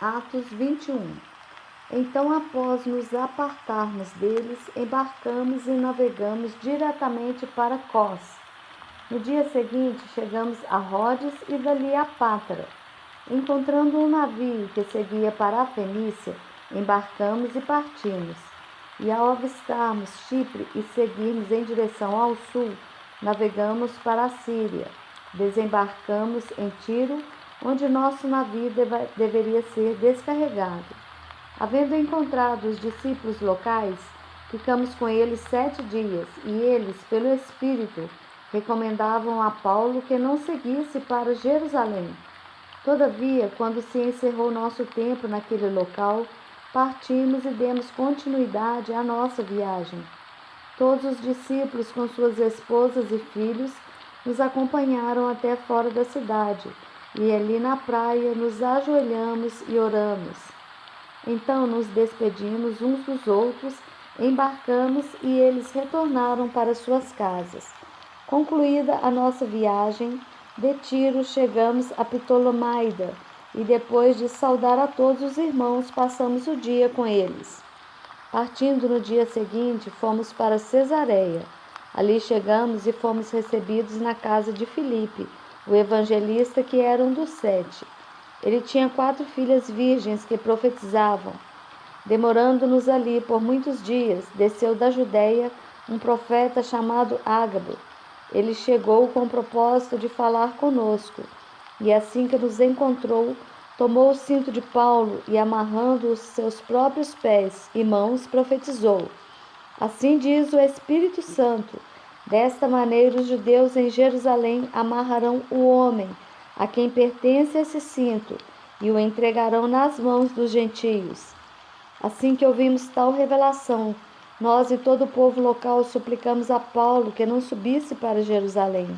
Atos 21. Então, após nos apartarmos deles, embarcamos e navegamos diretamente para Cós. No dia seguinte, chegamos a Rhodes e dali a Pátara. Encontrando um navio que seguia para a Fenícia, embarcamos e partimos. E ao avistarmos Chipre e seguirmos em direção ao sul, navegamos para a Síria. Desembarcamos em Tiro, onde nosso navio deveria ser descarregado. Havendo encontrado os discípulos locais, ficamos com eles 7 dias, e eles, pelo Espírito, recomendavam a Paulo que não seguisse para Jerusalém. Todavia, quando se encerrou nosso tempo naquele local, partimos e demos continuidade à nossa viagem. Todos os discípulos, com suas esposas e filhos, nos acompanharam até fora da cidade, e ali na praia nos ajoelhamos e oramos. Então nos despedimos uns dos outros, embarcamos e eles retornaram para suas casas. Concluída a nossa viagem, de Tiro chegamos a Ptolomaida e depois de saudar a todos os irmãos, passamos o dia com eles. Partindo no dia seguinte, fomos para Cesareia. Ali chegamos e fomos recebidos na casa de Filipe, o evangelista, que era um dos 7. Ele tinha 4 filhas virgens que profetizavam. Demorando-nos ali por muitos dias, desceu da Judéia um profeta chamado Ágabo. Ele chegou com o propósito de falar conosco, e assim que nos encontrou, tomou o cinto de Paulo e, amarrando os seus próprios pés e mãos, profetizou. Assim diz o Espírito Santo: desta maneira os judeus em Jerusalém amarrarão o homem a quem pertence esse cinto e o entregarão nas mãos dos gentios. Assim que ouvimos tal revelação, nós e todo o povo local suplicamos a Paulo que não subisse para Jerusalém.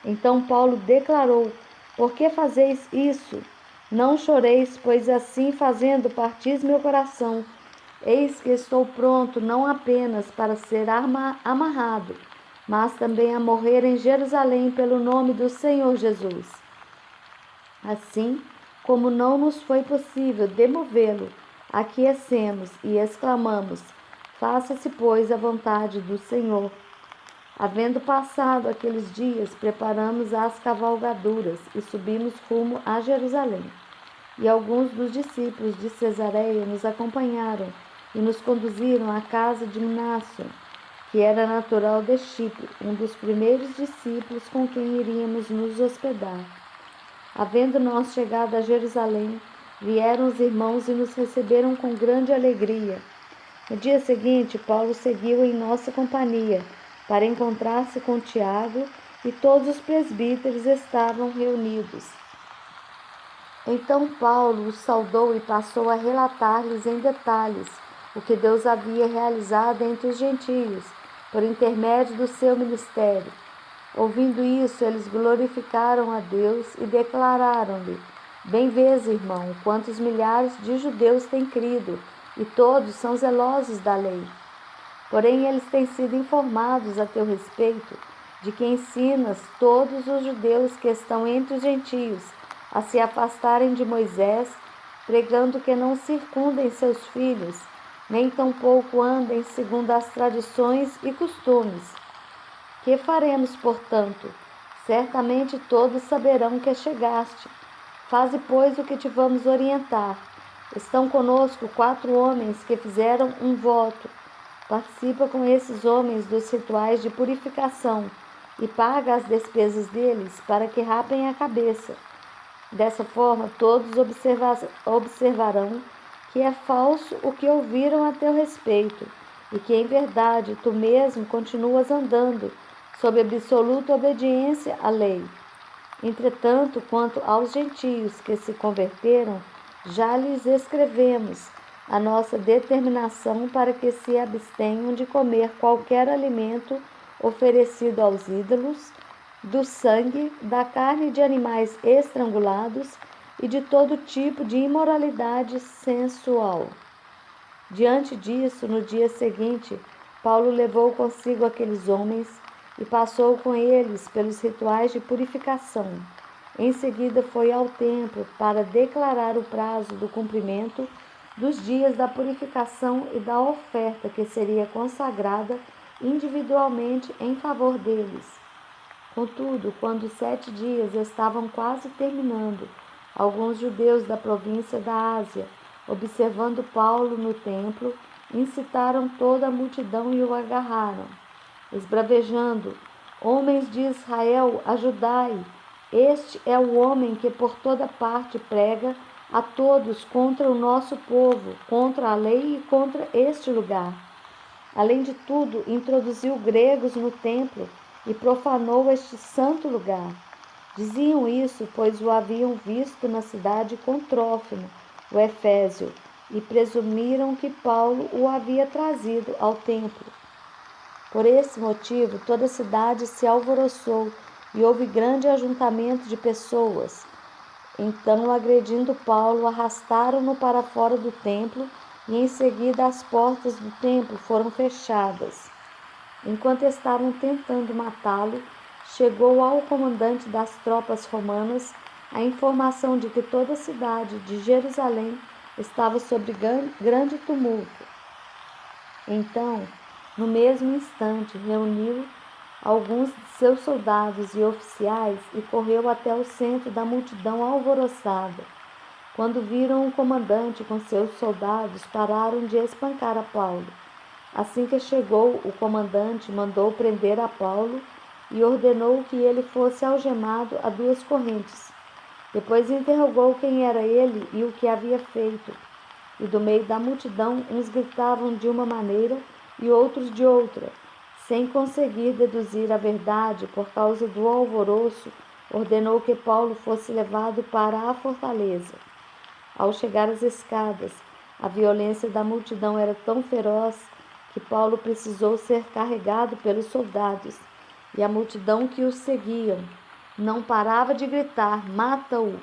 Então Paulo declarou: por que fazeis isso? Não choreis, pois assim fazendo partis meu coração. Eis que estou pronto não apenas para ser amarrado, mas também a morrer em Jerusalém pelo nome do Senhor Jesus. Assim, como não nos foi possível demovê-lo, aquecemos e exclamamos: faça-se, pois, a vontade do Senhor. Havendo passado aqueles dias, preparamos as cavalgaduras e subimos rumo a Jerusalém. E alguns dos discípulos de Cesareia nos acompanharam e nos conduziram à casa de Mnason, que era natural de Chipre, um dos primeiros discípulos com quem iríamos nos hospedar. Havendo nós chegado a Jerusalém, vieram os irmãos e nos receberam com grande alegria. No dia seguinte, Paulo seguiu em nossa companhia, para encontrar-se com Tiago, e todos os presbíteros estavam reunidos. Então Paulo os saudou e passou a relatar-lhes em detalhes o que Deus havia realizado entre os gentios, por intermédio do seu ministério. Ouvindo isso, eles glorificaram a Deus e declararam-lhe: bem vês, irmão, quantos milhares de judeus têm crido, e todos são zelosos da lei. Porém, eles têm sido informados a teu respeito, de que ensinas todos os judeus que estão entre os gentios a se afastarem de Moisés, pregando que não circundem seus filhos, nem tampouco andem segundo as tradições e costumes. Que faremos, portanto? Certamente todos saberão que chegaste. Faze, pois, o que te vamos orientar. Estão conosco 4 homens que fizeram um voto. Participa com esses homens dos rituais de purificação e paga as despesas deles para que rapem a cabeça. Dessa forma, todos observarão que é falso o que ouviram a teu respeito e que, em verdade, tu mesmo continuas andando sob absoluta obediência à lei. Entretanto, quanto aos gentios que se converteram, já lhes escrevemos a nossa determinação para que se abstenham de comer qualquer alimento oferecido aos ídolos, do sangue, da carne de animais estrangulados e de todo tipo de imoralidade sensual. Diante disso, no dia seguinte, Paulo levou consigo aqueles homens e passou com eles pelos rituais de purificação. Em seguida foi ao templo para declarar o prazo do cumprimento dos dias da purificação e da oferta que seria consagrada individualmente em favor deles. Contudo, quando os 7 dias estavam quase terminando, alguns judeus da província da Ásia, observando Paulo no templo, incitaram toda a multidão e o agarraram, esbravejando: Homens de Israel, ajudai! Este é o homem que por toda parte prega a todos contra o nosso povo, contra a lei e contra este lugar. Além de tudo, introduziu gregos no templo e profanou este santo lugar. Diziam isso, pois o haviam visto na cidade com Trófimo, o Efésio, e presumiram que Paulo o havia trazido ao templo. Por esse motivo, toda a cidade se alvoroçou e houve grande ajuntamento de pessoas. Então, agredindo Paulo, arrastaram-no para fora do templo e em seguida as portas do templo foram fechadas. Enquanto estavam tentando matá-lo, chegou ao comandante das tropas romanas a informação de que toda a cidade de Jerusalém estava sob grande tumulto. Então, no mesmo instante, reuniu alguns de seus soldados e oficiais e correu até o centro da multidão alvoroçada. Quando viram o comandante com seus soldados, pararam de espancar a Paulo. Assim que chegou, o comandante mandou prender a Paulo e ordenou que ele fosse algemado a 2 correntes. Depois interrogou quem era ele e o que havia feito. E do meio da multidão, uns gritavam de uma maneira e outros de outra. Sem conseguir deduzir a verdade por causa do alvoroço, ordenou que Paulo fosse levado para a fortaleza. Ao chegar às escadas, a violência da multidão era tão feroz que Paulo precisou ser carregado pelos soldados, e a multidão que o seguiam não parava de gritar: mata-o!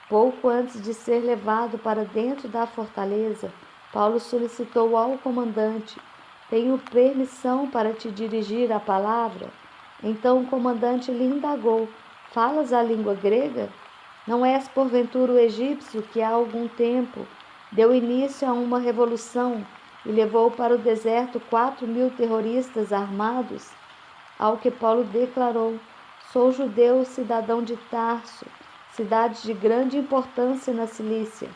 Pouco antes de ser levado para dentro da fortaleza, Paulo solicitou ao comandante: tenho permissão para te dirigir a palavra? Então o comandante lhe indagou: falas a língua grega? Não és porventura o egípcio que há algum tempo deu início a uma revolução e levou para o deserto 4.000 terroristas armados? Ao que Paulo declarou: sou judeu, cidadão de Tarso, cidade de grande importância na Cilícia.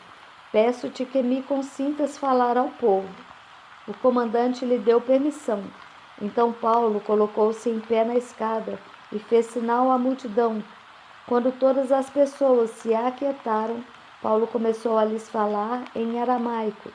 Peço-te que me consintas falar ao povo. O comandante lhe deu permissão. Então Paulo colocou-se em pé na escada e fez sinal à multidão. Quando todas as pessoas se aquietaram, Paulo começou a lhes falar em aramaico.